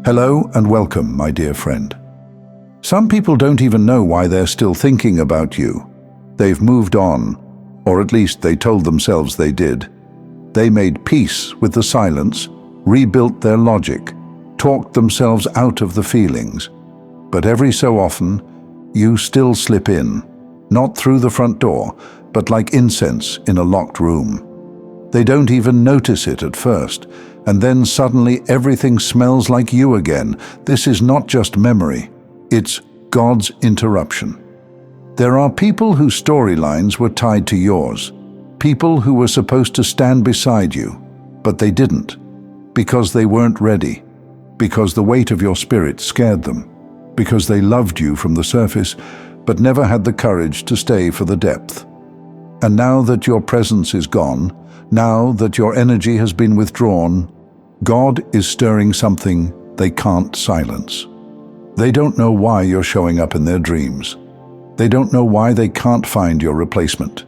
Hello and welcome, my dear friend. Some people don't even know why they're still thinking about you. They've moved on, or at least they told themselves they did. They made peace with the silence, rebuilt their logic, talked themselves out of the feelings. But every so often, you still slip in, not through the front door, but like incense in a locked room. They don't even notice it at first, and then suddenly everything smells like you again. This is not just memory, it's God's interruption. There are people whose storylines were tied to yours, people who were supposed to stand beside you, but they didn't, because they weren't ready, because the weight of your spirit scared them, because they loved you from the surface, but never had the courage to stay for the depth. And now that your presence is gone, now that your energy has been withdrawn, God is stirring something they can't silence. They don't know why you're showing up in their dreams. They don't know why they can't find your replacement.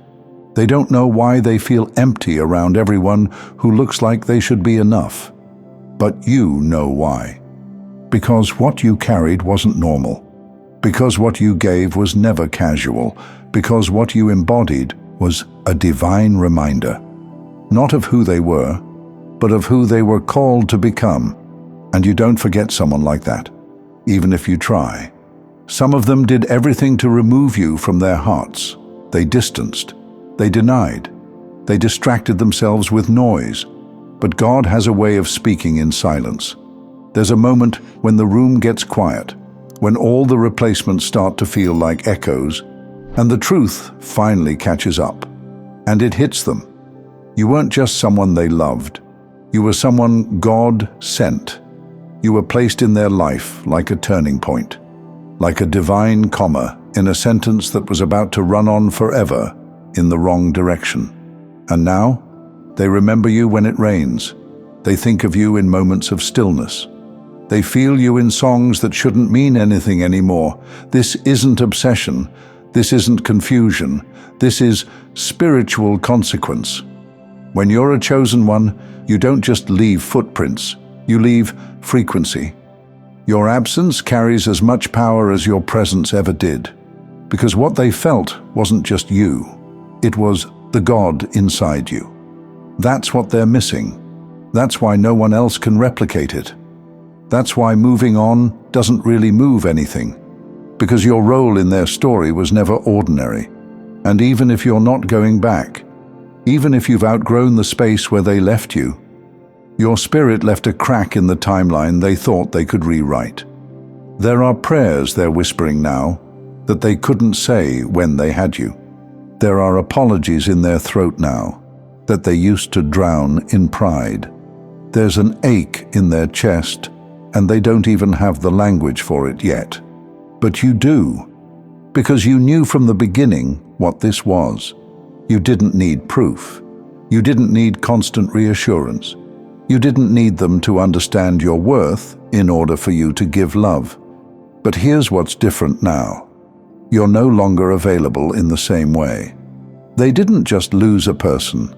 They don't know why they feel empty around everyone who looks like they should be enough. But you know why. Because what you carried wasn't normal. Because what you gave was never casual. Because what you embodied was a divine reminder. Not of who they were, but of who they were called to become. And you don't forget someone like that, even if you try. Some of them did everything to remove you from their hearts. They distanced, they denied, they distracted themselves with noise. But God has a way of speaking in silence. There's a moment when the room gets quiet, when all the replacements start to feel like echoes, and the truth finally catches up, and it hits them. You weren't just someone they loved. You were someone God sent. You were placed in their life like a turning point, like a divine comma in a sentence that was about to run on forever in the wrong direction. And now, they remember you when it rains. They think of you in moments of stillness. They feel you in songs that shouldn't mean anything anymore. This isn't obsession. This isn't confusion. This is spiritual consequence. When you're a chosen one, you don't just leave footprints, you leave frequency. Your absence carries as much power as your presence ever did, because what they felt wasn't just you, it was the God inside you. That's what they're missing. That's why no one else can replicate it. That's why moving on doesn't really move anything, because your role in their story was never ordinary. And even if you're not going back, even if you've outgrown the space where they left you, your spirit left a crack in the timeline they thought they could rewrite. There are prayers they're whispering now that they couldn't say when they had you. There are apologies in their throat now that they used to drown in pride. There's an ache in their chest, and they don't even have the language for it yet. But you do, because you knew from the beginning what this was. You didn't need proof. You didn't need constant reassurance. You didn't need them to understand your worth in order for you to give love. But here's what's different now. You're no longer available in the same way. They didn't just lose a person.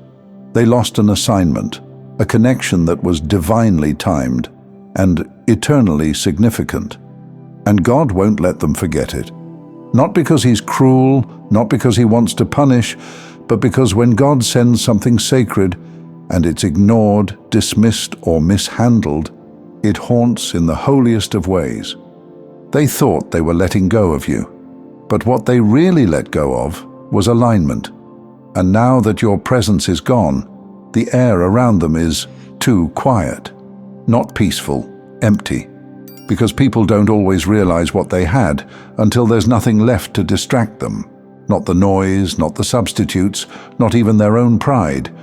They lost an assignment, a connection that was divinely timed and eternally significant. And God won't let them forget it. Not because He's cruel, not because He wants to punish, but because when God sends something sacred and it's ignored, dismissed, or mishandled, it haunts in the holiest of ways. They thought they were letting go of you, but what they really let go of was alignment. And now that your presence is gone, the air around them is too quiet, not peaceful, empty, because people don't always realize what they had until there's nothing left to distract them. Not the noise, not the substitutes, not even their own pride.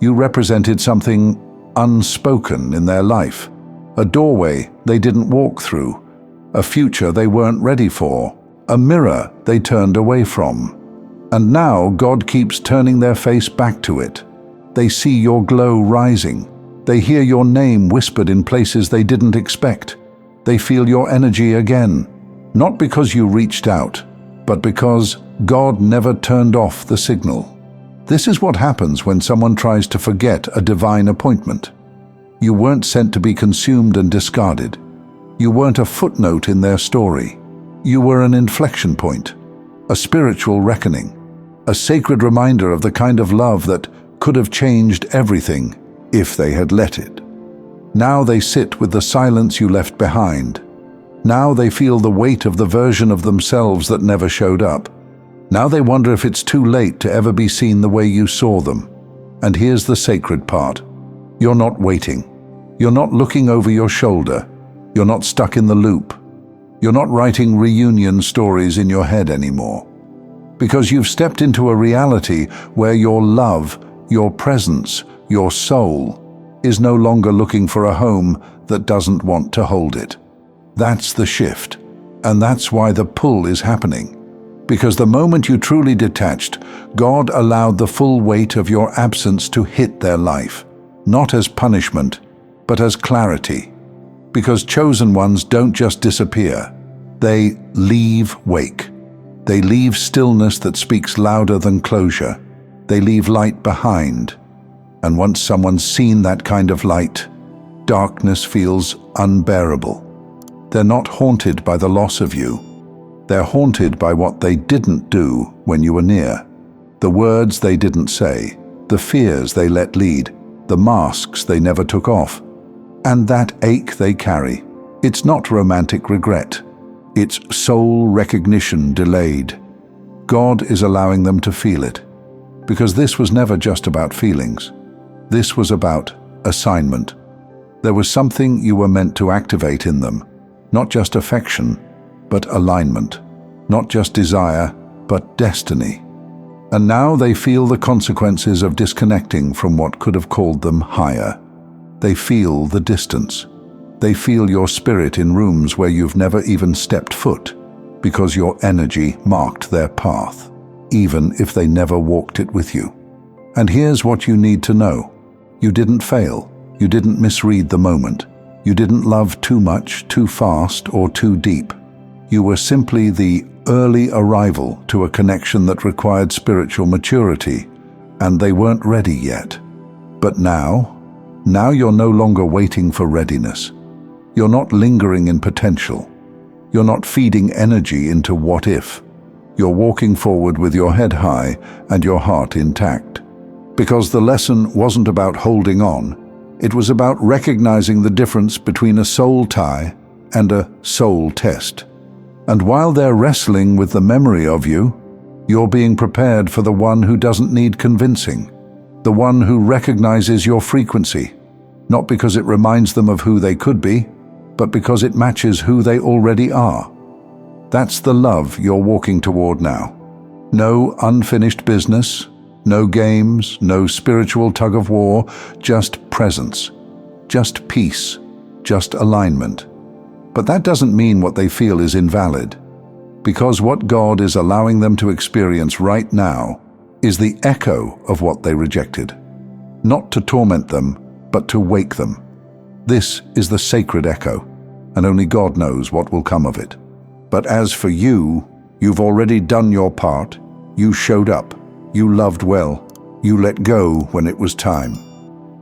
You represented something unspoken in their life, a doorway they didn't walk through, a future they weren't ready for, a mirror they turned away from. And now God keeps turning their face back to it. They see your glow rising. They hear your name whispered in places they didn't expect. They feel your energy again, not because you reached out, but because God never turned off the signal. This is what happens when someone tries to forget a divine appointment. You weren't sent to be consumed and discarded. You weren't a footnote in their story. You were an inflection point, a spiritual reckoning, a sacred reminder of the kind of love that could have changed everything if they had let it. Now they sit with the silence you left behind. Now they feel the weight of the version of themselves that never showed up. Now they wonder if it's too late to ever be seen the way you saw them. And here's the sacred part. You're not waiting. You're not looking over your shoulder. You're not stuck in the loop. You're not writing reunion stories in your head anymore. Because you've stepped into a reality where your love, your presence, your soul is no longer looking for a home that doesn't want to hold it. That's the shift, and that's why the pull is happening. Because the moment you truly detached, God allowed the full weight of your absence to hit their life, not as punishment, but as clarity. Because chosen ones don't just disappear, they leave wake. They leave stillness that speaks louder than closure. They leave light behind. And once someone's seen that kind of light, darkness feels unbearable. They're not haunted by the loss of you. They're haunted by what they didn't do when you were near. The words they didn't say, the fears they let lead, the masks they never took off. And that ache they carry, it's not romantic regret. It's soul recognition delayed. God is allowing them to feel it. Because this was never just about feelings. This was about assignment. There was something you were meant to activate in them. Not just affection, but alignment. Not just desire, but destiny. And now they feel the consequences of disconnecting from what could have called them higher. They feel the distance. They feel your spirit in rooms where you've never even stepped foot, because your energy marked their path, even if they never walked it with you. And here's what you need to know. You didn't fail. You didn't misread the moment. You didn't love too much, too fast, or too deep. You were simply the early arrival to a connection that required spiritual maturity, and they weren't ready yet. But now you're no longer waiting for readiness. You're not lingering in potential. You're not feeding energy into what if. You're walking forward with your head high and your heart intact. Because the lesson wasn't about holding on. It was about recognizing the difference between a soul tie and a soul test. And while they're wrestling with the memory of you, you're being prepared for the one who doesn't need convincing, the one who recognizes your frequency, not because it reminds them of who they could be, but because it matches who they already are. That's the love you're walking toward now. No unfinished business, no games, no spiritual tug of war, just presence, just peace, just alignment. But that doesn't mean what they feel is invalid, because what God is allowing them to experience right now is the echo of what they rejected. Not to torment them, but to wake them. This is the sacred echo, and only God knows what will come of it. But as for you, you've already done your part. You showed up. You loved well. You let go when it was time.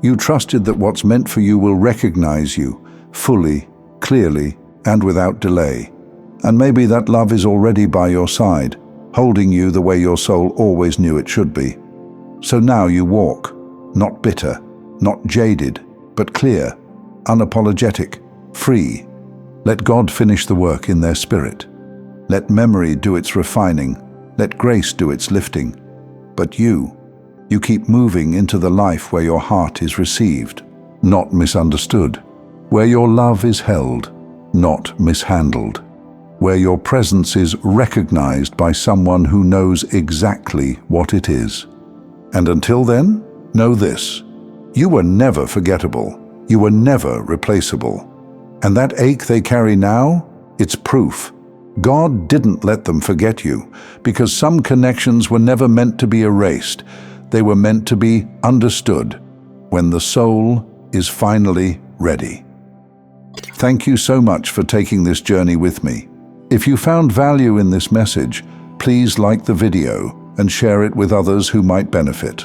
You trusted that what's meant for you will recognize you fully, clearly, and without delay. And maybe that love is already by your side, holding you the way your soul always knew it should be. So now you walk, not bitter, not jaded, but clear, unapologetic, free. Let God finish the work in their spirit. Let memory do its refining. Let grace do its lifting. But you keep moving into the life where your heart is received, not misunderstood, where your love is held, not mishandled, where your presence is recognized by someone who knows exactly what it is. And until then, know this: you were never forgettable. You were never replaceable. And that ache they carry now, it's proof. God didn't let them forget you, because some connections were never meant to be erased. They were meant to be understood when the soul is finally ready. Thank you so much for taking this journey with me. If you found value in this message, please like the video and share it with others who might benefit.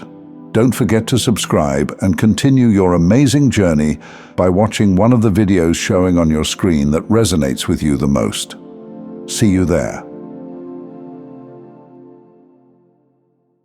Don't forget to subscribe and continue your amazing journey by watching one of the videos showing on your screen that resonates with you the most. See you there.